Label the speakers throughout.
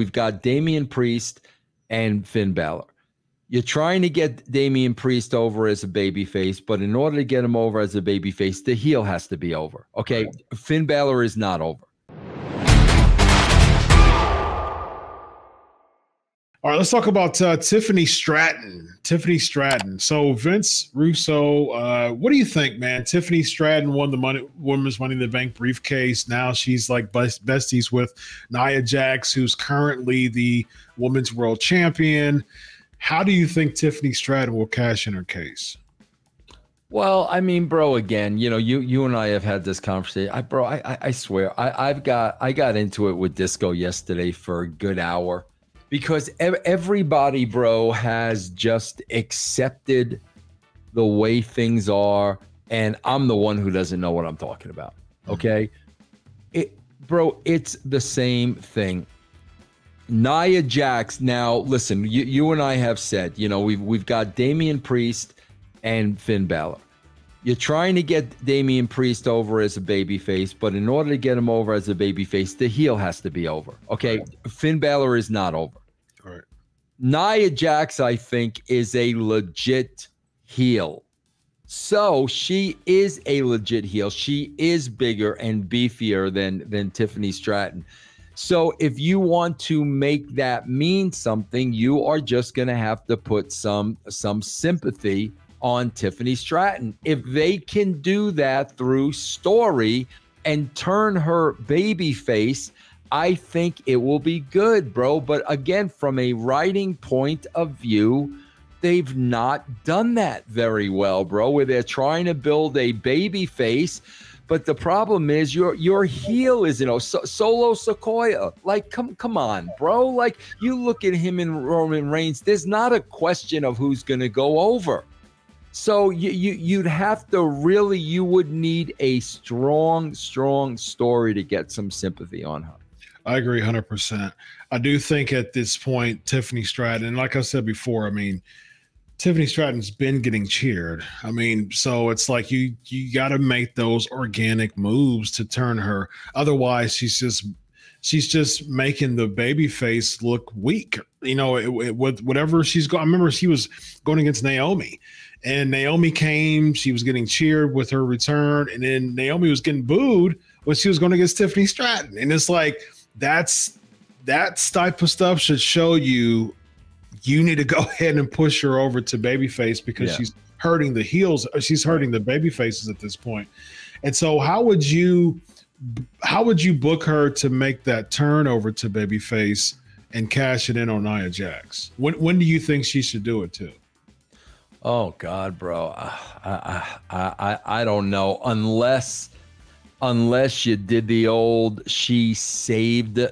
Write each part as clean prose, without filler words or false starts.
Speaker 1: we've got Damian Priest and Finn Balor. You're trying to get Damian Priest over as a babyface, but in order to get him over as a babyface, the heel has to be over. Okay, right. Finn Balor is not over.
Speaker 2: All right, let's talk about Tiffany Stratton. Tiffany Stratton. So Vince Russo, what do you think, man? Tiffany Stratton won the Women's Money in the Bank briefcase. Now she's like besties with Nia Jax, who's currently the Women's World Champion. How do you think Tiffany Stratton will cash in her case?
Speaker 1: Well, I mean, bro, again, you know, you and I have had this conversation. I swear, I got into it with Disco yesterday for a good hour. Because everybody, bro, has just accepted the way things are, and I'm the one who doesn't know what I'm talking about, okay? Bro, it's the same thing. Nia Jax, now, listen, you and I have said, you know, we've got Damian Priest and Finn Balor. You're trying to get Damian Priest over as a babyface, but in order to get him over as a babyface, the heel has to be over, okay? Right. Finn Balor is not over.
Speaker 2: Right.
Speaker 1: Nia Jax, I think, is a legit heel. So she is a legit heel. She is bigger and beefier than Tiffany Stratton. So if you want to make that mean something, you are just going to have to put some sympathy on Tiffany Stratton. If they can do that through story and turn her baby face, I think it will be good, bro. But again, from a writing point of view, they've not done that very well, bro, where they're trying to build a baby face. But the problem is your heel is, you know, Solo Sequoia. Like, come on, bro. Like, you look at him in Roman Reigns, there's not a question of who's going to go over. So you'd have to really, you would need a strong story to get some sympathy on her.
Speaker 2: I agree 100%. I do think at this point, Tiffany Stratton, and like I said before, I mean, Tiffany Stratton's been getting cheered. I mean, so it's like you got to make those organic moves to turn her. Otherwise, she's just making the baby face look weak. You know, with whatever she's going. I remember she was going against Naomi, and Naomi came. She was getting cheered with her return, and then Naomi was getting booed when she was going against Tiffany Stratton. And it's like that type of stuff should show you need to go ahead and push her over to babyface because she's hurting the heels. She's hurting the baby faces at this point. And so how would you book her to make that turn over to babyface and cash it in on Nia Jax? When do you think she should do it too?
Speaker 1: Oh God, bro. I don't know. Unless you did the old she saved Nia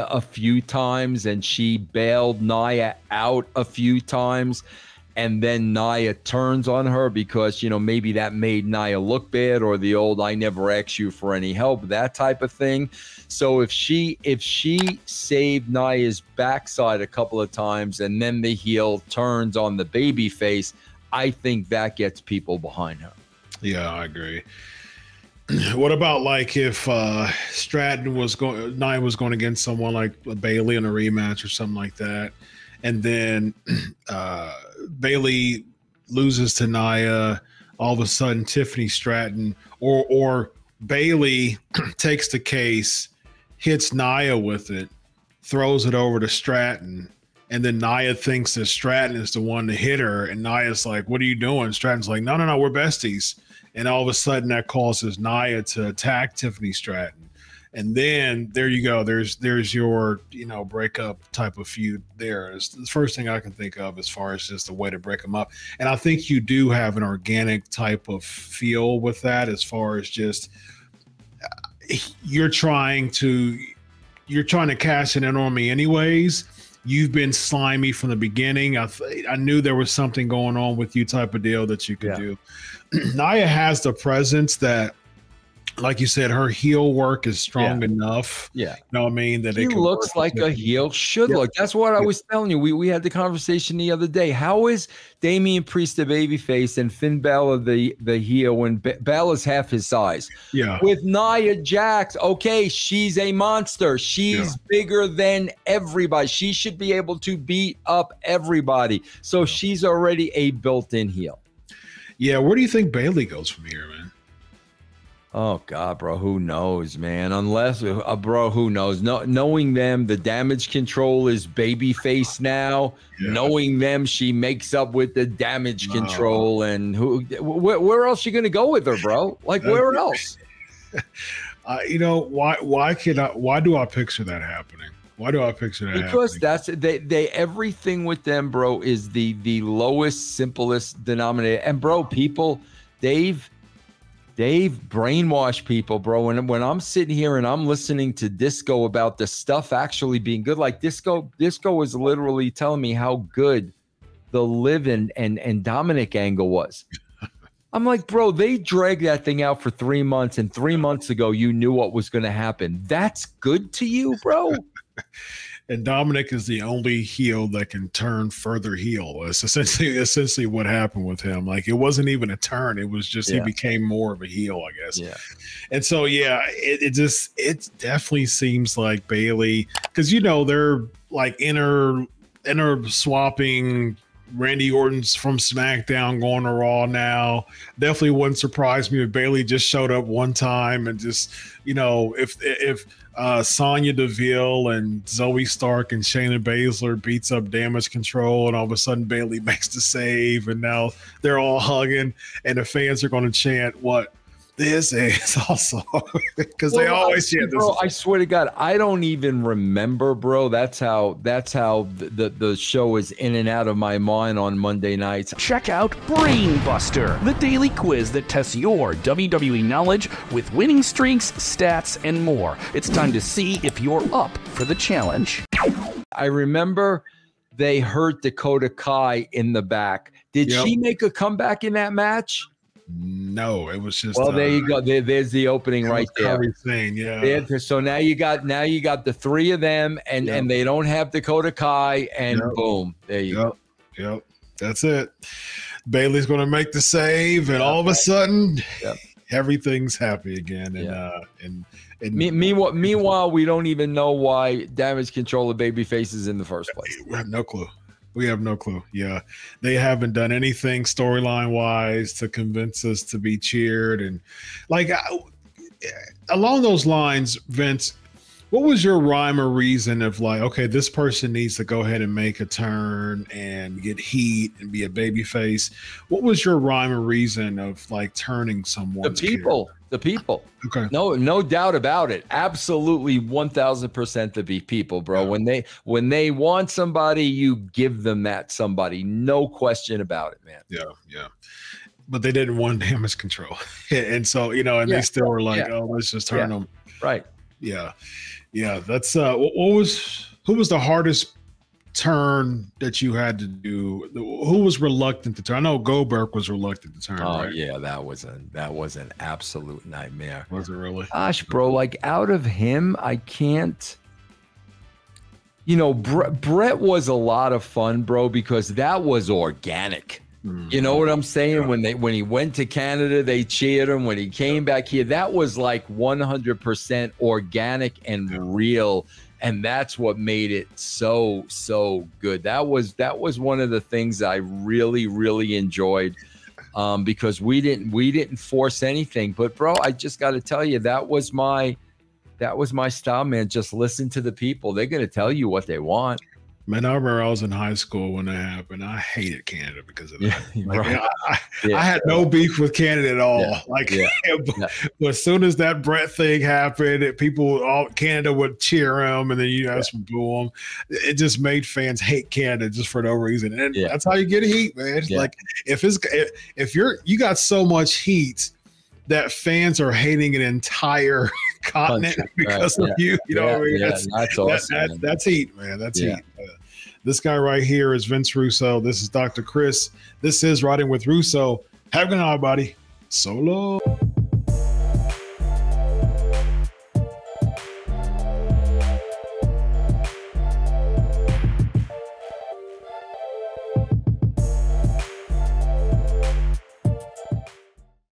Speaker 1: a few times and she bailed Nia out a few times, and then Nia turns on her because, you know, maybe that made Nia look bad, or the old I never asked you for any help, that type of thing. So if she saved Nia's backside a couple of times and then the heel turns on the baby face, I think that gets people behind her.
Speaker 2: Yeah, I agree. What about like if Stratton was going, Nia was going against someone like Bayley in a rematch or something like that, and then Bayley loses to Nia, all of a sudden Tiffany Stratton or Bayley takes the case, hits Nia with it, throws it over to Stratton, and then Nia thinks that Stratton is the one to hit her, and Nia's like, "What are you doing?" Stratton's like, No, we're besties." And all of a sudden that causes Nia to attack Tiffany Stratton. And then there you go. There's your, you know, breakup type of feud there. It's the first thing I can think of as far as just a way to break them up. And I think you do have an organic type of feel with that, as far as just you're trying to cash it in on me anyways. You've been slimy from the beginning. I knew there was something going on with you type of deal that you could do. Nia has the presence that like you said, her heel work is strong enough.
Speaker 1: Yeah.
Speaker 2: You know what I mean? That
Speaker 1: he
Speaker 2: it can
Speaker 1: looks like a heel should look. That's what I was telling you. We had the conversation the other day. How is Damian Priest the babyface and Finn Balor the heel when Balor's half his size?
Speaker 2: Yeah.
Speaker 1: With Nia Jax, okay, she's a monster. She's bigger than everybody. She should be able to beat up everybody. So she's already a built-in heel.
Speaker 2: Yeah. Where do you think Bayley goes from here, man?
Speaker 1: Oh God, bro, who knows, man? Unless, bro, who knows? Knowing them, the Damage Control is babyface now. Yeah. Knowing them, she makes up with the Damage Control, and where else you gonna go with her, bro? Like where else?
Speaker 2: You know why? Why do I picture that happening? Why do I picture that?
Speaker 1: Because
Speaker 2: happening?
Speaker 1: that's they everything with them, bro, is the lowest, simplest denominator. And bro, people, They've brainwashed people, bro. And when I'm sitting here and I'm listening to Disco about the stuff actually being good, like Disco was literally telling me how good the Liv and Dominic angle was. I'm like, bro, they dragged that thing out for 3 months, and 3 months ago you knew what was going to happen. That's good to you, bro?
Speaker 2: And Dominic is the only heel that can turn further heel. It's essentially what happened with him. Like, it wasn't even a turn. It was just he became more of a heel, I guess. Yeah. And so, yeah, it definitely seems like Bayley, because, you know, they're like inner swapping Randy Orton's from SmackDown going to Raw now. Definitely wouldn't surprise me if Bayley just showed up one time and just, you know, if Sonya Deville and Zoe Stark and Shayna Baszler beats up Damage Control, and all of a sudden Bayley makes the save, and now they're all hugging, and the fans are going to chant what this is also, because they always chant this.
Speaker 1: Bro, I swear to God, I don't even remember, bro. That's how the show is in and out of my mind on Monday nights.
Speaker 3: Check out Brainbuster, the daily quiz that tests your WWE knowledge with winning streaks, stats, and more. It's time to see if you're up for the challenge.
Speaker 1: I remember they hurt Dakota Kai in the back. Did she make a comeback in that match?
Speaker 2: No, it was just.
Speaker 1: Well, there you go. There's the opening right there.
Speaker 2: Thing, yeah.
Speaker 1: So now you got the three of them, and they don't have Dakota Kai, and boom, there you go.
Speaker 2: Yep, that's it. Bayley's going to make the save, and all of a sudden, everything's happy again. And
Speaker 1: meanwhile, we don't even know why Damage Control of babyface is in the first place.
Speaker 2: We have no clue. We have no clue. Yeah. They haven't done anything storyline wise to convince us to be cheered. And like along those lines, Vince, what was your rhyme or reason of like, okay, this person needs to go ahead and make a turn and get heat and be a baby face? What was your rhyme or reason of like turning someone?
Speaker 1: The people.
Speaker 2: Okay.
Speaker 1: No doubt about it. Absolutely 1000% the people, bro. Yeah. When they want somebody, you give them that somebody. No question about it, man.
Speaker 2: Yeah. But they didn't want Damage Control. And so, you know, and they still were like, oh, let's just turn them.
Speaker 1: Right.
Speaker 2: Yeah. That's who was the hardest turn that you had to do? Who was reluctant to turn? I know Goldberg was reluctant to turn.
Speaker 1: Oh, right? Yeah, that was an absolute nightmare.
Speaker 2: Was it really?
Speaker 1: Gosh, bro, like out of him, I can't. You know, Brett was a lot of fun, bro, because that was organic. Mm-hmm. You know what I'm saying? Yeah. When he went to Canada, they cheered him. When he came back here, that was like 100% organic and real. And that's what made it so good. That was one of the things I really, really enjoyed, because we didn't force anything. But bro, I just got to tell you, that was my style, man. Just listen to the people. They're gonna tell you what they want.
Speaker 2: Man, I remember I was in high school when that happened. I hated Canada because of that. Like, I had no beef with Canada at all. But as soon as that Brett thing happened, Canada would cheer him, and then you guys would boo him. It just made fans hate Canada just for no reason, and that's how you get heat, man. It's like if you got so much heat that fans are hating an entire continent because of you. You know what I mean? That's awesome. That's heat, man. That's heat. This guy right here is Vince Russo. This is Dr. Chris. This is Riding with Russo. Have a good night, buddy. So long.